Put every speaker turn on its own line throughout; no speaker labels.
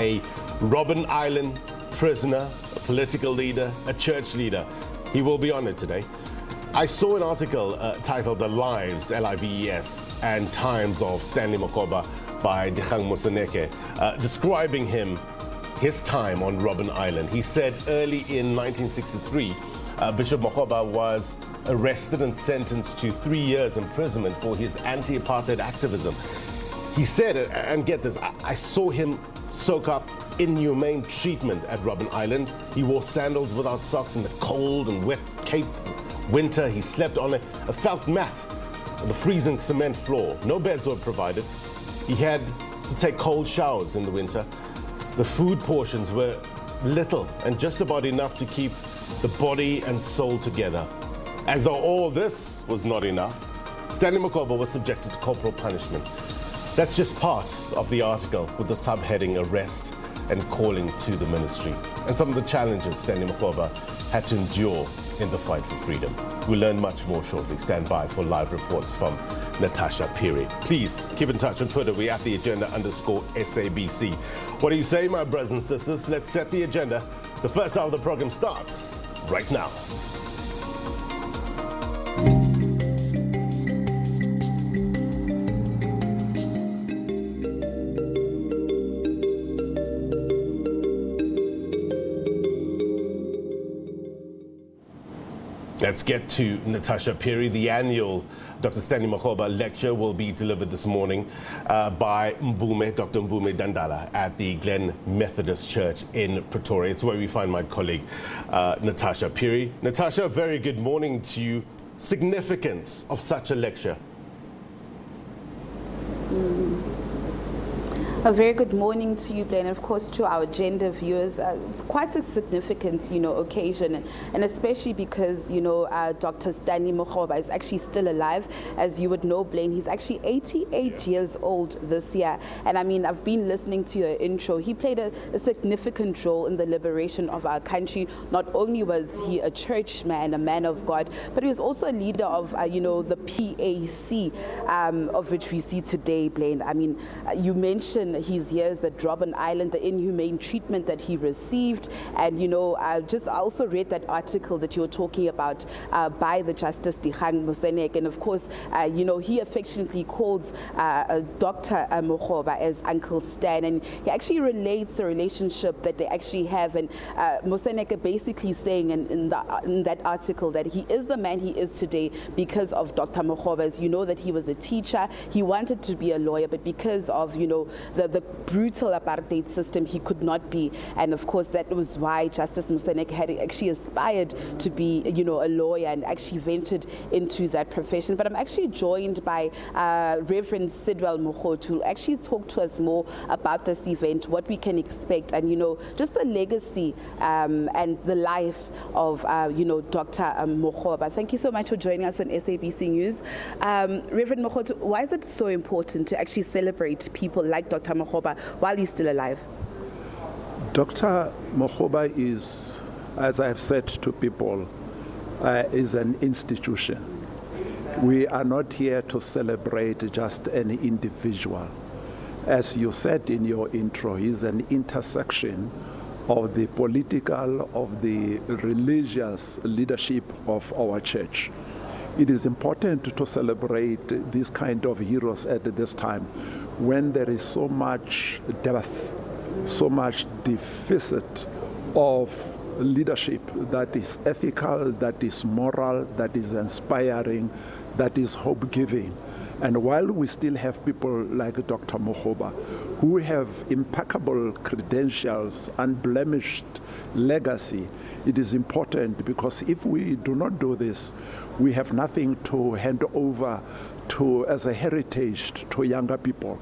A Robben Island prisoner, a political leader, a church leader. He will be honored today. I saw an article titled The Lives, L-I-V-E-S, and Times of Stanley Mogoba by Dikgang Moseneke, describing his time on Robben Island. He said early in 1963, Bishop Mogoba was arrested and sentenced to 3 years imprisonment for his anti-apartheid activism. He said, and get this, I saw him soak up inhumane treatment at Robben Island. He wore sandals without socks in the cold and wet Cape winter. He slept on a felt mat on the freezing cement floor. No beds were provided. He had to take cold showers in the winter. The food portions were little and just about enough to keep the body and soul together. As though all this was not enough, Stanley Mogoba was subjected to corporal punishment. That's just part of the article with the subheading Arrest and Calling to the Ministry, and some of the challenges Stanley Mogoba had to endure in the fight for freedom. We'll learn much more shortly. Stand by for live reports from Natasha, Phiri. Please keep in touch on Twitter. We're at @theagenda_SABC. What do you say, my brothers and sisters? Let's set the agenda. The first hour of the program starts right now. Let's get to Natasha, Phiri. The annual Dr. Stanley Mogoba lecture will be delivered this morning by Dr Mvume Dandala at the Glen Methodist Church in Pretoria. It's where we find my colleague Natasha, Phiri. Natasha, a very good morning to you. Significance of such a lecture.
A very good morning to you, Glenn, and of course to our agenda viewers. It's quite a significant, occasion, and especially because, Dr. Stanley Mogoba is actually still alive. As you would know, Blaine, he's actually 88 years old this year. And I mean, I've been listening to your intro. He played a significant role in the liberation of our country. Not only was he a churchman, a man of God, but he was also a leader of, the PAC, of which we see today, Blaine. I mean, you mentioned his years at Robben Island, the inhumane treatment that he received, and I also read that article that you were talking about by the Justice Dikgang Moseneke, and of course he affectionately calls Dr. Mogoba as Uncle Stan, and he actually relates the relationship that they actually have, and Moseneke basically saying in that article that he is the man he is today because of Dr. Mogoba. As you know, that he was a teacher, he wanted to be a lawyer, but because of the brutal apartheid system, he could not be. And of course, that was why Justice Moseneke had actually aspired to be, a lawyer and actually ventured into that profession. But I'm actually joined by Reverend Sidwell Mokgothu, who actually talk to us more about this event, what we can expect, and, just the legacy and the life of, Dr. Mogoba. Thank you so much for joining us on SABC News. Reverend Mokgothu, why is it so important to actually celebrate people like Dr. Mogoba while he's still alive?
Dr. Mogoba is, as I've said to people, is an institution. We are not here to celebrate just an individual. As you said in your intro, he's an intersection of the political, of the religious leadership of our church. It is important to celebrate these kind of heroes at this time when there is so much depth, so much deficit of leadership that is ethical, that is moral, that is inspiring, that is hope-giving. And while we still have people like Dr. Mogoba, who have impeccable credentials, unblemished legacy, it is important, because if we do not do this, we have nothing to hand over to as a heritage to younger people,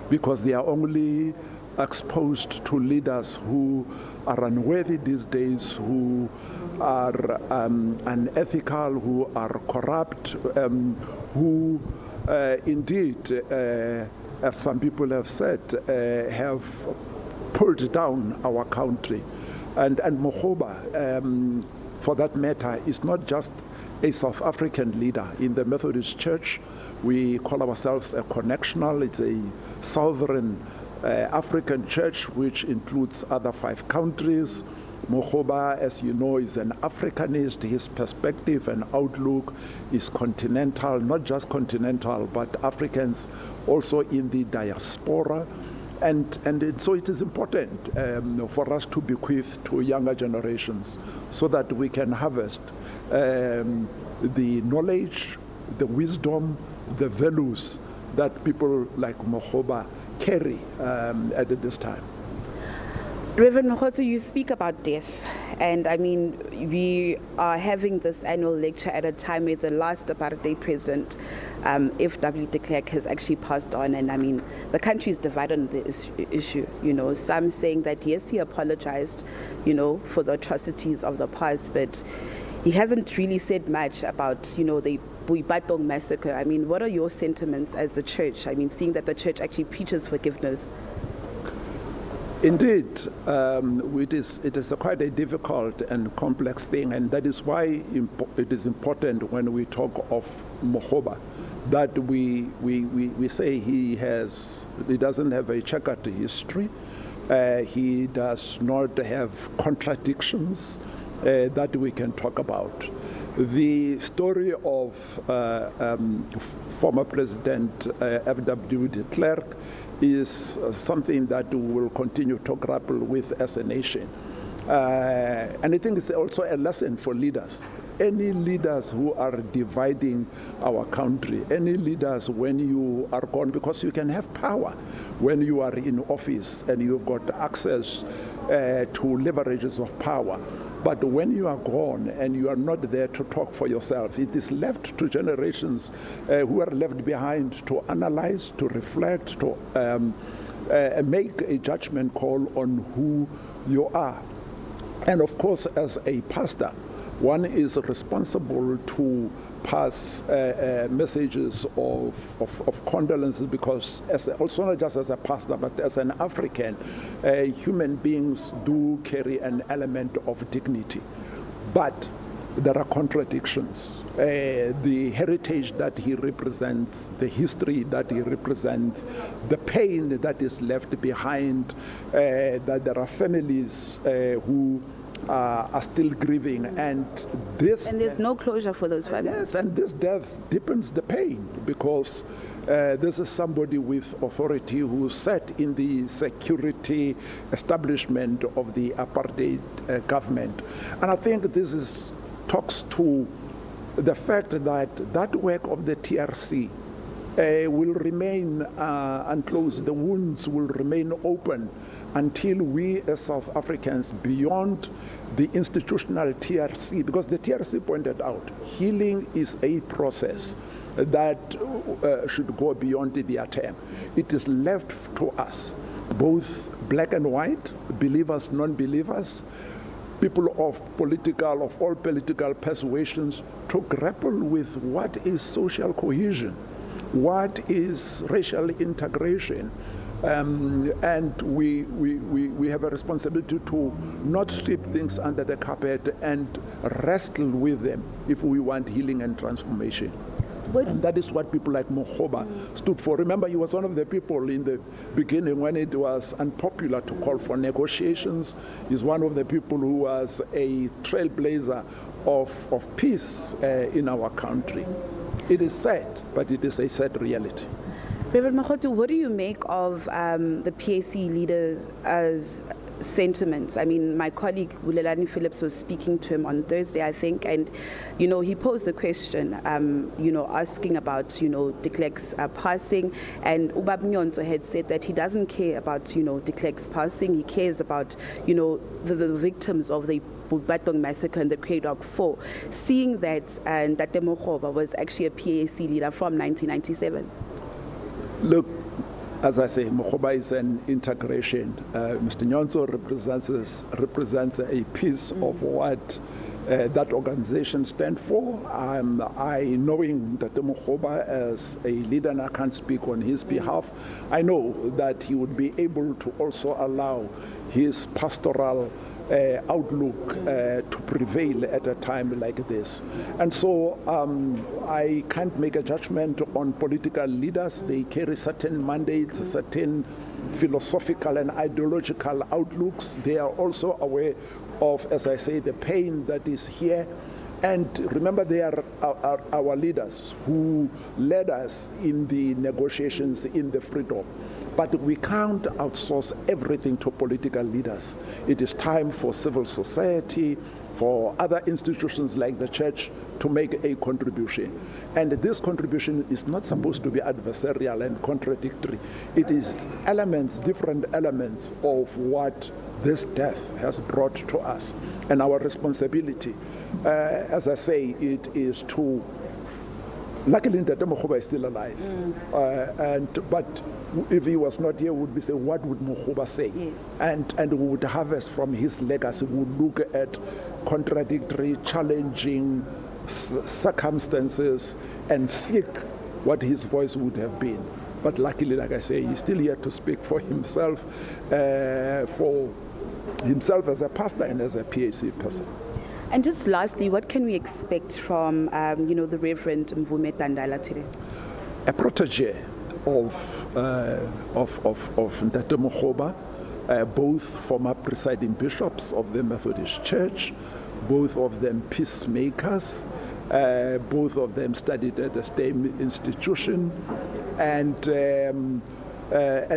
because they are only exposed to leaders who are unworthy these days, who are unethical, who are corrupt, who indeed, as some people have said, have pulled down our country. And Mogoba, for that matter, is not just a South African leader. In the Methodist Church, we call ourselves a connectional. It's a southern African Church, which includes other 5 countries. Mogoba, as you know, is an Africanist. His perspective and outlook is continental, not just continental, but Africans also in the diaspora. And so it is important for us to bequeath to younger generations so that we can harvest the knowledge, the wisdom, the values that people like Mogoba carry at this time.
Reverend Mokgothu, you speak about death, and I mean, we are having this annual lecture at a time where the last apartheid president, F.W. de Klerk, has actually passed on, and I mean, the country is divided on the issue, you know, some saying that yes, he apologized, you know, for the atrocities of the past, but he hasn't really said much about, you know, the Buibatong massacre. I mean, what are your sentiments as the church? I mean, seeing that the church actually preaches forgiveness.
Indeed, it is quite a difficult and complex thing, and that is why it is important when we talk of Mogoba that we say he doesn't have a checkered history. He does not have contradictions that we can talk about. The story of former President F.W. de Klerk is something that we will continue to grapple with as a nation. And I think it's also a lesson for leaders. Any leaders who are dividing our country, any leaders when you are gone, because you can have power when you are in office and you've got access to leverages of power. But when you are gone and you are not there to talk for yourself, it is left to generations who are left behind to analyze, to reflect, to make a judgment call on who you are. And of course, as a pastor, one is responsible to pass messages of condolences, because also not just as a pastor, but as an African, human beings do carry an element of dignity. But there are contradictions. The heritage that he represents, the history that he represents, the pain that is left behind, that there are families who are still grieving, and
there's no closure for those families.
Yes, and this death deepens the pain, because this is somebody with authority who sat in the security establishment of the apartheid government. And I think this talks to the fact that that work of the TRC will remain unclosed. The wounds will remain open until we as South Africans, beyond the institutional TRC, because the TRC pointed out, healing is a process that should go beyond their term. It is left to us, both black and white, believers, non-believers, people of all political persuasions, to grapple with what is social cohesion, what is racial integration. And we have a responsibility to not sweep things under the carpet and wrestle with them if we want healing and transformation. And that is what people like Mogoba stood for. Remember, he was one of the people in the beginning when it was unpopular to call for negotiations. He's one of the people who was a trailblazer of peace in our country. It is sad, but it is a sad reality.
Reverend Mokgothu, what do you make of the PAC leaders' sentiments? I mean, my colleague Bulelani Phillips was speaking to him on Thursday, I think, and, you know, he posed the question, you know, asking about, you know, de Klerk's passing, and Ubab Nyonso had said that he doesn't care about, you know, de Klerk's passing. He cares about, you know, the victims of the Buibatong massacre and the Klerk 4, seeing that Dr Mogoba was actually a PAC leader from 1997.
Look, as I say, Mogoba is an integration. Mr. Nyonso represents a piece of what that organization stands for. I, knowing that Mogoba as a leader, and I can't speak on his behalf, I know that he would be able to also allow his pastoral outlook to prevail at a time like this. And so I can't make a judgment on political leaders. They carry certain mandates, certain philosophical and ideological outlooks. They are also aware of, as I say, the pain that is here. And remember, they are our leaders who led us in the negotiations in the freedom. But we can't outsource everything to political leaders. It is time for civil society, for other institutions like the church to make a contribution. And this contribution is not supposed to be adversarial and contradictory. It is elements, different elements of what this death has brought to us. And our responsibility, as I say, it is to, luckily Dr Mogoba is still alive. But if he was not here, we would be saying, what would Mogoba say?
Yes.
And we would harvest from his legacy. We would look at contradictory, challenging circumstances and seek what his voice would have been. But luckily, like I say, he's still here to speak for himself as a pastor and as a PhD person.
And just lastly, what can we expect from, the Reverend Mvume Dandala today?
A protege of Dr Mogoba, both former presiding bishops of the Methodist Church, both of them peacemakers, both of them studied at the same institution, and an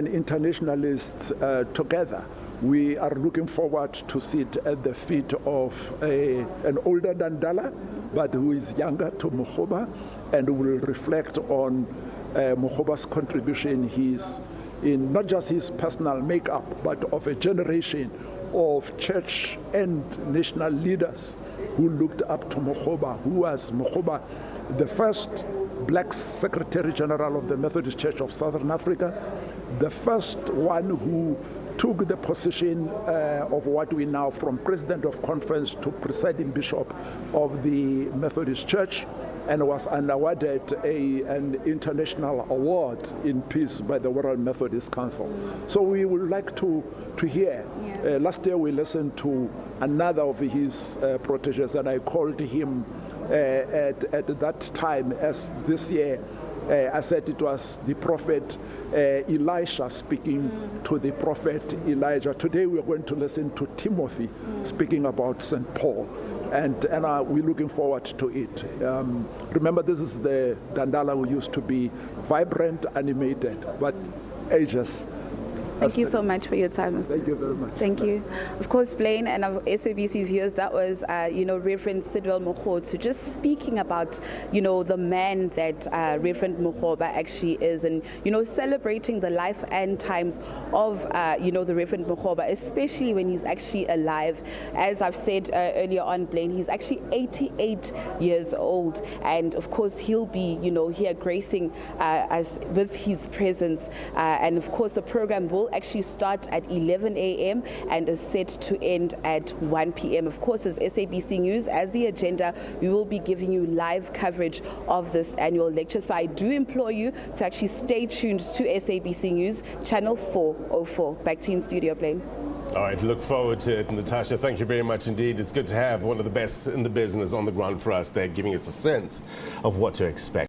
internationalist together. We are looking forward to sit at the feet of an older Dandala, but who is younger to Mogoba, and will reflect on Mogoba's contribution, in not just his personal makeup, but of a generation of church and national leaders who looked up to Mogoba, who was Mogoba, the first black Secretary General of the Methodist Church of Southern Africa, the first one who took the position of what we now, from President of Conference to Presiding Bishop of the Methodist Church, and was awarded an international award in peace by the World Methodist Council. So we would like to hear. Last year we listened to another of his proteges, and I called him at that time, as this year, I said it was the prophet Elisha speaking to the prophet Elijah. Today we are going to listen to Timothy speaking about St. Paul. And we're looking forward to it. Remember, this is the Dandala who used to be vibrant, animated, but ages.
Thank you so much for your time, Mr.
Thank you very much.
Thank you. Of course, Blaine and our SABC viewers, that was, Reverend Sidwell Mokgothu just speaking about, the man that Reverend Mogoba actually is, and, celebrating the life and times of, the Reverend Mogoba, especially when he's actually alive. As I've said earlier on, Blaine, he's actually 88 years old, and of course, he'll be, here gracing us with his presence, and of course, the program will actually start at 11 a.m. and is set to end at 1 p.m. Of course, as SABC News, as the agenda, we will be giving you live coverage of this annual lecture. So I do implore you to actually stay tuned to SABC News, channel 404. Back to you in studio, Blaine.
All right, look forward to it. Natasha, thank you very much indeed. It's good to have one of the best in the business on the ground for us. They're giving us a sense of what to expect.